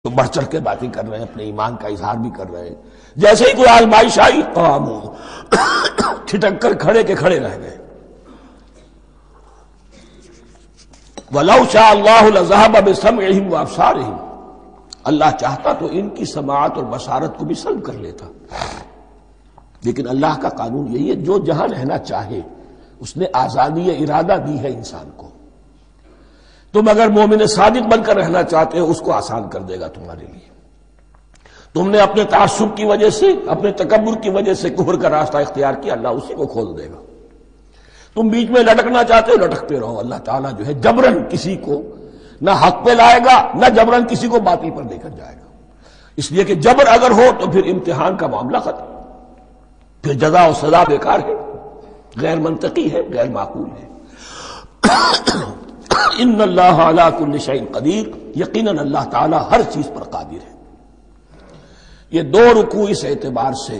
تو بڑھ چڑھ کے باتیں کر رہے ہیں، اپنے ایمان کا اظہار بھی کر رہے ہیں. جیسے ہی کوئی آزمائش آئی قاموا ٹھٹک کر کھڑے کے کھڑے رہ گئے. وَلَوْ شَاءَ اللَّهُ لَذَهَبَ بِسَمْعِهِمْ وَأَبْصَارِهِمْ، اللہ چاہتا تو ان کی سماعت اور بصارت کو بھی سلب کر لیتا، لیکن اللہ کا قانون یہی ہے جو جہاں رہنا چاہے اس نے آزادی ارادہ دی ہے انسان کو. تم اگر مومن صادق بن کر رہنا چاہتے ہو اس کو آسان کر دے گا تمہارے لیے. تم نے اپنے تعصب کی وجہ سے، اپنے تکبر کی وجہ سے کفر کا راستہ اختیار کیا، اللہ اسی کو کھول دے گا. تم بیچ میں لٹکنا چاہتے ہو لٹکتے رہو، اللہ تعالیٰ جو ہے جبرن کسی کو نہ حق پہ لائے گا نہ جبرن کسی کو باطل پر لے کر جائے گا. اس لیے کہ جبر اگر ہو تو پھر امتحان کا معاملہ ختم، پھر جزا و سزا بیکار ہے، غیر منطقی ہے، غیر معقول ہے. ان اللہ علی کل شیء قدیر، یقیناً اللہ تعالیٰ ہر چیز پر قادر ہے. یہ دو رکوع اس اعتبار سے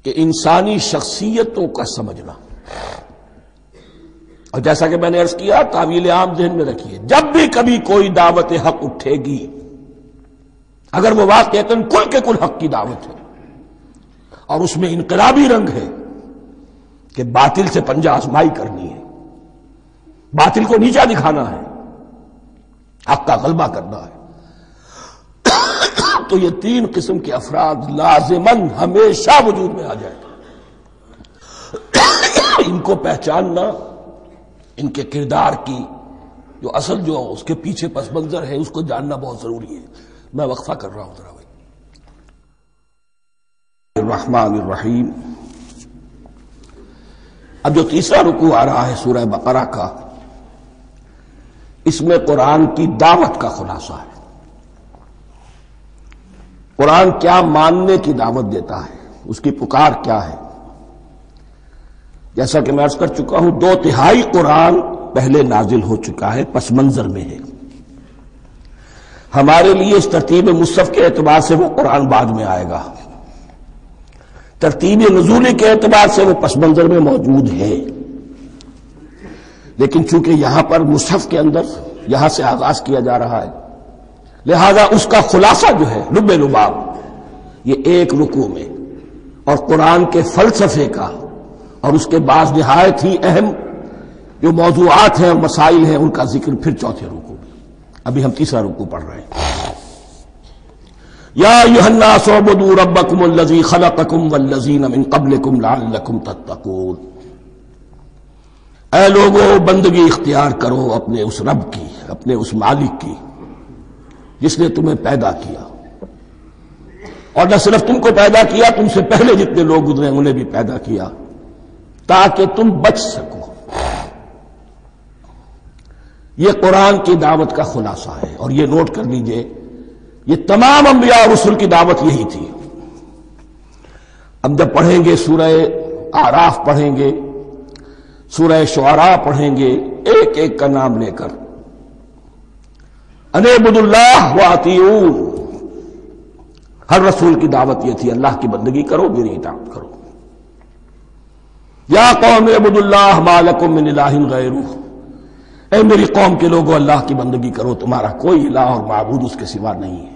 کہ انسانی شخصیتوں کا سمجھنا، اور جیسا کہ میں نے عرض کیا تعویل عام ذہن میں رکھیے، جب بھی کبھی کوئی دعوت حق اٹھے گی اگر وہ واقعتاً کل کے کل حق کی دعوت ہے اور اس میں انقلابی رنگ ہے کہ باطل سے پنجہ آزمائی کرنی ہے، باطل کو نیچا دکھانا ہے، حق کا غلبہ کرنا ہے، تو یہ تین قسم کے افراد لازماً ہمیشہ وجود میں آ جائیں. ان کو پہچاننا، ان کے کردار کی جو اصل جو اس کے پیچھے پس منظر ہے اس کو جاننا بہت ضروری ہے. میں وقفہ کر رہا ہوں ذرا بھائی. الرحمن الرحیم. اب جو تیسرا رکوع آ رہا ہے سورہ بقرہ کا، اس میں قرآن کی دعوت کا خلاصہ ہے. قرآن کیا ماننے کی دعوت دیتا ہے، اس کی پکار کیا ہے. جیسا کہ میں عرض کر چکا ہوں 2/3 قرآن پہلے نازل ہو چکا ہے، پس منظر میں ہے. ہمارے لیے اس ترتیب مصحف کے اعتبار سے وہ قرآن بعد میں آئے گا، ترتیب نزول کے اعتبار سے وہ پس منظر میں موجود ہے. لیکن چونکہ یہاں پر مصحف کے اندر یہاں سے آغاز کیا جا رہا ہے، لہذا اس کا خلاصہ جو ہے لب لباب یہ ایک رکوع میں، اور قرآن کے فلسفے کا اور اس کے بعض نہایت ہی اہم جو موضوعات ہیں اور مسائل ہیں ان کا ذکر پھر چوتھے رکوع میں. ابھی ہم تیسرا رکوع پڑھ رہے ہیں. یا ایھا الناس اعبدوا ربکم الذی خلقکم والذین من قبلکم لعلکم تتقون. اے لوگو بندگی اختیار کرو اپنے اس رب کی، اپنے اس مالک کی جس نے تمہیں پیدا کیا، اور نہ صرف تم کو پیدا کیا، تم سے پہلے جتنے لوگ گزرے انہیں بھی پیدا کیا تاکہ تم بچ سکو. یہ قرآن کی دعوت کا خلاصہ ہے، اور یہ نوٹ کر لیجئے یہ تمام انبیاء اور رسل کی دعوت یہی تھی. اب جب پڑھیں گے سورہ اعراف پڑھیں گے، سورہ شعراء پڑھیں گے، ایک ایک کا نام لے کر ان اعبدوا اللہ واطیعون، ہر رسول کی دعوت یہ تھی اللہ کی بندگی کرو، میری اطاعت کرو. یا قوم اعبدوا اللہ ما لکم من الہ غیرہ، اے میری قوم کے لوگوں اللہ کی بندگی کرو، تمہارا کوئی الہ اور معبود اس کے سوا نہیں ہے.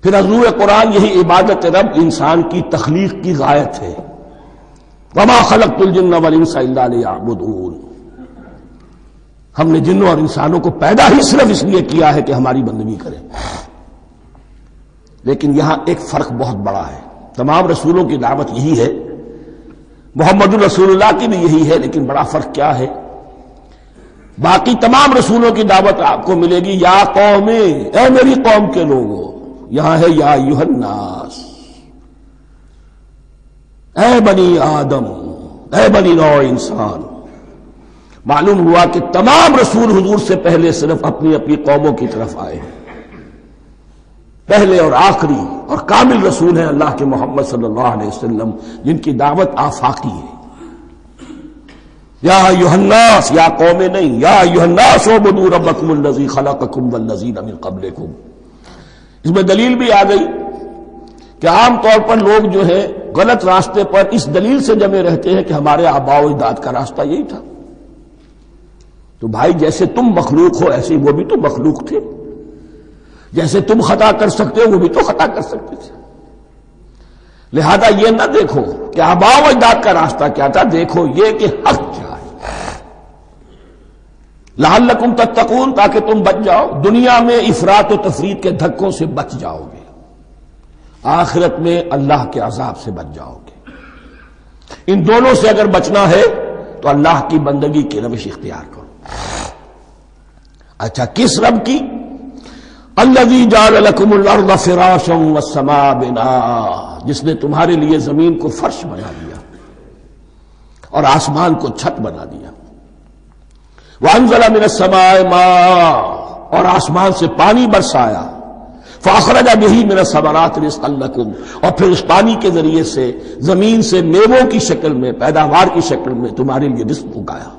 پھر حضور قرآن یہی عبادت رب انسان کی تخلیق کی غایت ہے. وما خلقت الجن والانس الا لیعبدون، ہم نے جنوں اور انسانوں کو پیدا ہی صرف اس لیے کیا ہے کہ ہماری بندگی کریں. لیکن یہاں ایک فرق بہت بڑا ہے. تمام رسولوں کی دعوت یہی ہے، محمد الرسول اللہ کی بھی یہی ہے، لیکن بڑا فرق کیا ہے؟ باقی تمام رسولوں کی دعوت آپ کو ملے گی یا قوم، اے میری قوم کے لوگوں. یہاں ہے یا ایھا الناس، اے بنی آدم، اے بنی نوع انسان. معلوم ہوا کہ تمام رسول حضور سے پہلے صرف اپنی اپنی قوموں کی طرف آئے ہیں. پہلے اور آخری اور کامل رسول ہیں اللہ کے محمد صلی اللہ علیہ وسلم، جن کی دعوت آفاقی ہے. یا ایھا الناس، یا قوم نہیں، یا ایھا الناس اعبدوا ربکم الذی خلقکم والذین من قبلکم. اس میں دلیل بھی آ گئی کہ عام طور پر لوگ جو ہے غلط راستے پر اس دلیل سے جمے رہتے ہیں کہ ہمارے آباء و اجداد کا راستہ یہی تھا. تو بھائی جیسے تم مخلوق ہو ایسے وہ بھی تو مخلوق تھے، جیسے تم خطا کر سکتے ہو وہ بھی تو خطا کر سکتے تھے. لہذا یہ نہ دیکھو کہ آباء و اجداد کا راستہ کیا تھا، دیکھو یہ کہ حق کیا ہے. لعلکم تتقون، تاکہ تم بچ جاؤ، دنیا میں افراط و تفریط کے دھکوں سے بچ جاؤ گے، آخرت میں اللہ کے عذاب سے بچ جاؤ گے. ان دونوں سے اگر بچنا ہے تو اللہ کی بندگی کی روش اختیار کرو. اچھا کس رب کی؟ الذی جعل لکم الارض فراشا والسماء بناء، جس نے تمہارے لیے زمین کو فرش بنا دیا اور آسمان کو چھت بنا دیا. وانزل من السماء ماء، اور آسمان سے پانی برسایا. فاخرج به من الثمرات رزقا لکم، اور پھر اس پانی کے ذریعے سے زمین سے میووں کی شکل میں، پیداوار کی شکل میں تمہارے لیے رزق اگایا.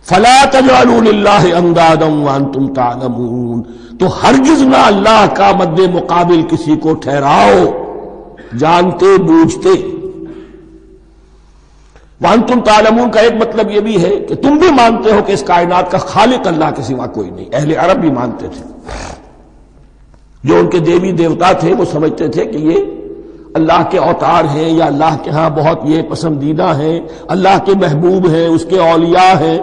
فلا تجعلوا للہ اندادا وانتم تعلمون، تو ہرگز نہ اللہ کا مد مقابل کسی کو ٹھہراؤ جانتے بوجھتے. وانتم تعلمون کا ایک مطلب یہ بھی ہے کہ تم بھی مانتے ہو کہ اس کائنات کا خالق اللہ کے سوا کوئی نہیں. اہل عرب بھی مانتے تھے، جو ان کے دیوی دیوتا تھے وہ سمجھتے تھے کہ یہ اللہ کے اوتار ہیں یا اللہ کے ہاں بہت یہ پسندیدہ ہیں، اللہ کے محبوب ہیں، اس کے اولیاء ہیں،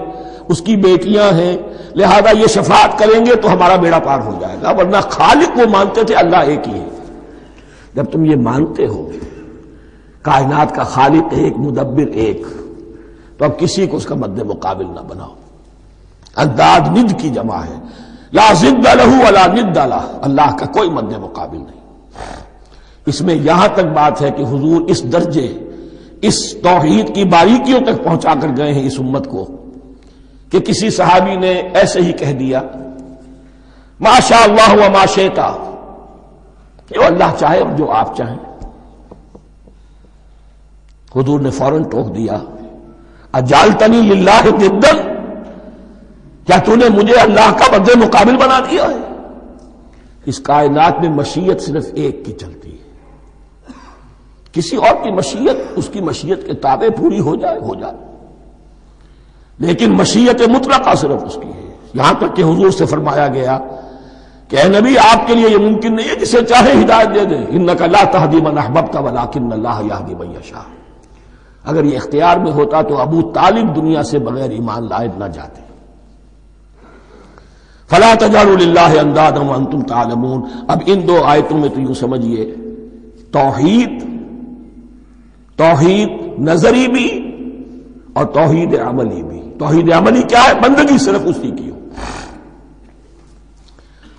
اس کی بیٹیاں ہیں، لہذا یہ شفاعت کریں گے تو ہمارا بیڑا پار ہو جائے گا. ورنہ خالق وہ مانتے تھے اللہ ایک ہی ہے. جب تم یہ مانتے ہو کائنات کا خالق ایک، مدبر ایک، تو اب کسی کو اس کا مد مقابل نہ بناؤ. انداد ند کی جمع ہے، لا ضد لہ ولا ند لہ، اللہ کا کوئی مد مقابل نہیں. اس میں یہاں تک بات ہے کہ حضور اس درجے، اس توحید کی باریکیوں تک پہنچا کر گئے ہیں اس امت کو کہ کسی صحابی نے ایسے ہی کہہ دیا ما شاء اللہ و ما شئت، جو اللہ چاہے اور جو آپ چاہیں. حضور نے فوراً ٹوک دیا اجعلتنی للہ ندا، کیا تو نے مجھے اللہ کا مد مقابل بنا دیا ہے؟ اس کائنات میں مشیت صرف ایک کی چلتی ہے، کسی اور کی مشیت اس کی مشیت کے تابع پوری ہو جائے ہو جائے، لیکن مشیت مطلقہ صرف اس کی ہے. یہاں تک کہ حضور سے فرمایا گیا کہ اے نبی آپ کے لیے یہ ممکن نہیں ہے جسے چاہے ہدایت دے دے، انک لا تہدی من احببت ولکن اللہ یہدی من یشاء. اگر یہ اختیار میں ہوتا تو ابو طالب دنیا سے بغیر ایمان لائے نہ جاتے. فلا تجعلوا للہ اندادا وانتم تعلمون. اب ان دو آیتوں میں تو یوں سمجھیے توحید نظری بھی اور توحید عملی بھی. توحید عملی کیا ہے؟ بندگی صرف اسی کی ہو.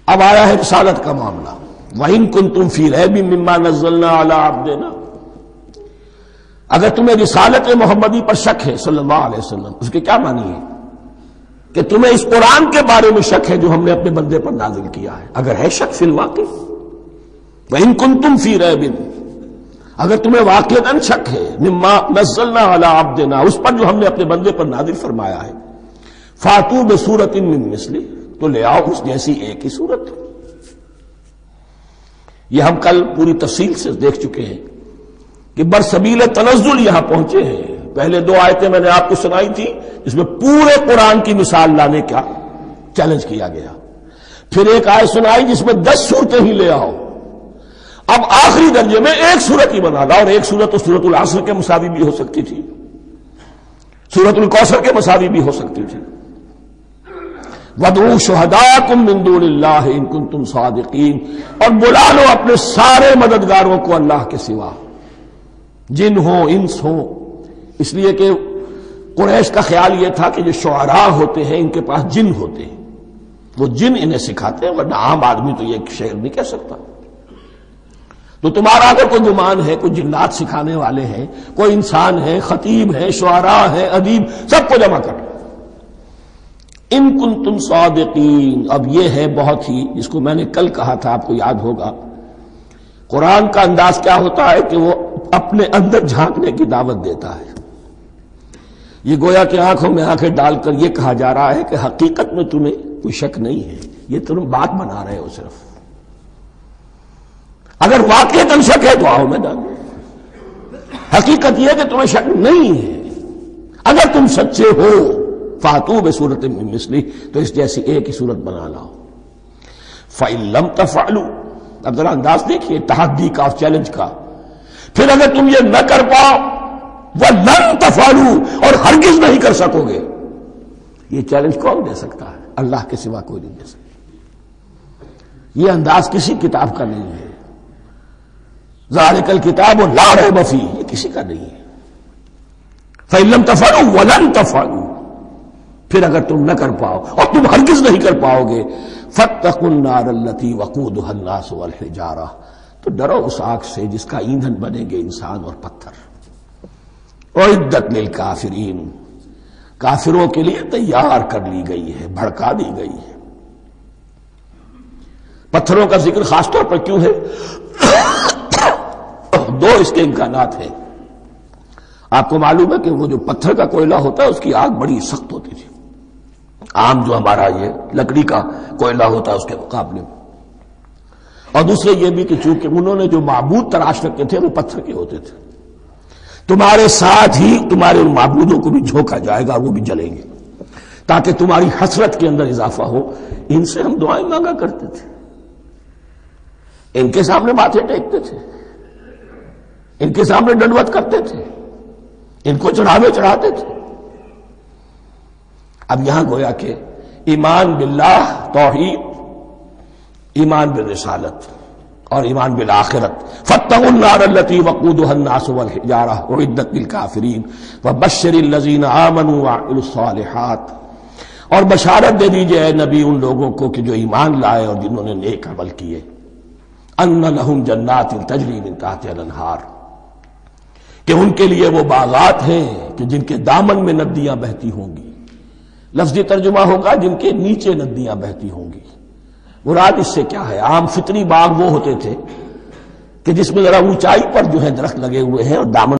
اب آیا ہے رسالت کا معاملہ. وَإِن كُنتُمْ فِي رَيْبٍ مِّمَّا نَزَّلْنَا عَلَىٰ عَبْدِنَا، اگر تمہیں رسالت محمدی پر شک ہے صلی اللہ علیہ وسلم، اس کے کیا معنی ہے؟ کہ تمہیں اس قرآن کے بارے میں شک ہے جو ہم نے اپنے بندے پر نازل کیا ہے. اگر ہے شک فی الواقع، وَإِن كُنتُمْ فِي رَيْبٍ، اگر تمہیں واقعتاً شک ہے مما نزلنا علی عبدنا، اس پر جو ہم نے اپنے بندے پر نازل فرمایا ہے، فاتوا بسورۃ من مثلہ، تو لے آؤ اس جیسی ایک ہی صورت. یہ ہم کل پوری تفصیل سے دیکھ چکے ہیں کہ برسبیل تنزل یہاں پہنچے ہیں. پہلے دو آیتیں میں نے آپ کو سنائی تھی جس میں پورے قرآن کی مثال لانے کا چیلنج کیا گیا. پھر ایک آیت سنائی جس میں 10 صورتیں ہی لے آؤ. اب آخری درجے میں ایک صورت ہی بنا لا، اور ایک صورت تو سورۃ العصر کے مساوی بھی ہو سکتی تھی، سورۃ الکوثر کے مساوی بھی ہو سکتی تھی. وَادْعُوا شُهَدَاءَكُم مِّن دُونِ اللَّهِ إِن كُنتُمْ صَادِقِينَ، اور بلا لو اپنے سارے مددگاروں کو اللہ کے سوا، جن ہوں انس ہوں. اس لیے کہ قریش کا خیال یہ تھا کہ جو شعراء ہوتے ہیں ان کے پاس جن ہوتے ہیں، وہ جن انہیں سکھاتے ہیں، ورنہ عام آدمی تو یہ شعر نہیں کہہ سکتا. تو تمہارا اگر کوئی گمان ہے کوئی جنات سکھانے والے ہیں، کوئی انسان ہے، خطیب ہے، شعراء ہے، ادیب، سب کو جمع کر. ان کنتم صادقین. اب یہ ہے بہت ہی، جس کو میں نے کل کہا تھا آپ کو یاد ہوگا، قرآن کا انداز کیا ہوتا ہے کہ وہ اپنے اندر جھانکنے کی دعوت دیتا ہے. یہ گویا کہ آنکھوں میں آنکھیں ڈال کر یہ کہا جا رہا ہے کہ حقیقت میں تمہیں کوئی شک نہیں ہے، یہ تم بات بنا رہے ہو صرف. اگر واقعتاً شک ہے تو آؤ میدان میں. حقیقت یہ ہے کہ تمہیں شک نہیں ہے. اگر تم سچے ہو فاتوا بسورۃ من مثلہ، تو اس جیسی ایک ہی صورت بنا لاؤ. فإن لم تفعلوا، اب ذرا انداز دیکھیے تحدی کا اور چیلنج کا. پھر اگر تم یہ نہ کر پاؤ، وَلَن تفعلوا، اور ہرگز نہیں کر سکو گے. یہ چیلنج کون دے سکتا ہے؟ اللہ کے سوا کوئی نہیں دے سکتا. یہ انداز کسی کتاب کا نہیں ہے. ذالک الکتاب لا ریب فیہ، یہ کسی کا نہیں ہے. فإن لم تفعلوا وَلَن تفعلوا، پھر اگر تم نہ کر پاؤ اور تم ہرگز نہیں کر پاؤ گے، فاتقوا النار التي وقودها الناس والحجارہ، تو ڈرو اس آگ سے جس کا ایندھن بنیں گے انسان اور پتھر. اعدت للکافرین، کافروں کے لیے تیار کر لی گئی ہے، بھڑکا دی گئی ہے. پتھروں کا ذکر خاص طور پر کیوں ہے؟ دو اس کے امکانات ہیں. آپ کو معلوم ہے کہ وہ جو پتھر کا کوئلہ ہوتا ہے اس کی آگ بڑی سخت ہوتی تھی، عام جو ہمارا یہ لکڑی کا کوئلہ ہوتا ہے اس کے مقابلے میں. اور دوسرے یہ بھی کہ چونکہ انہوں نے جو معبود تراش رکھے تھے وہ پتھر کے ہوتے تھے، تمہارے ساتھ ہی تمہارے ان معبودوں کو بھی جھونکا جائے گا اور وہ بھی جلیں گے، تاکہ تمہاری حسرت کے اندر اضافہ ہو. ان سے ہم دعائیں مانگا کرتے تھے، ان کے سامنے ماتھے ٹیکتے تھے، ان کے سامنے ڈنڈوت کرتے تھے، ان کو چڑھاوے چڑھاتے تھے. اب یہاں گویا کہ ایمان باللہ توحید، ایمان بالرسالت اور ایمان بالآخرت. فاتقوا النار التي وقودها الناس والحجارہ اعدت للکافرین وبشر الذین آمنوا وعملوا الصالحات، اور بشارت دے دیجئے اے نبی ان لوگوں کو کہ جو ایمان لائے اور جنہوں نے نیک عمل کیے، ان لہم جنات تجری من تحتها الانہار، کہ ان کے لیے وہ باغات ہیں کہ جن کے دامن میں ندیاں بہتی ہوں گی. لفظی ترجمہ ہوگا جن کے نیچے ندیاں بہتی ہوں گی. مراد اس سے کیا ہے؟ عام فطری باغ وہ ہوتے تھے کہ جس میں ذرا اونچائی پر جو ہے درخت لگے ہوئے ہیں اور دامن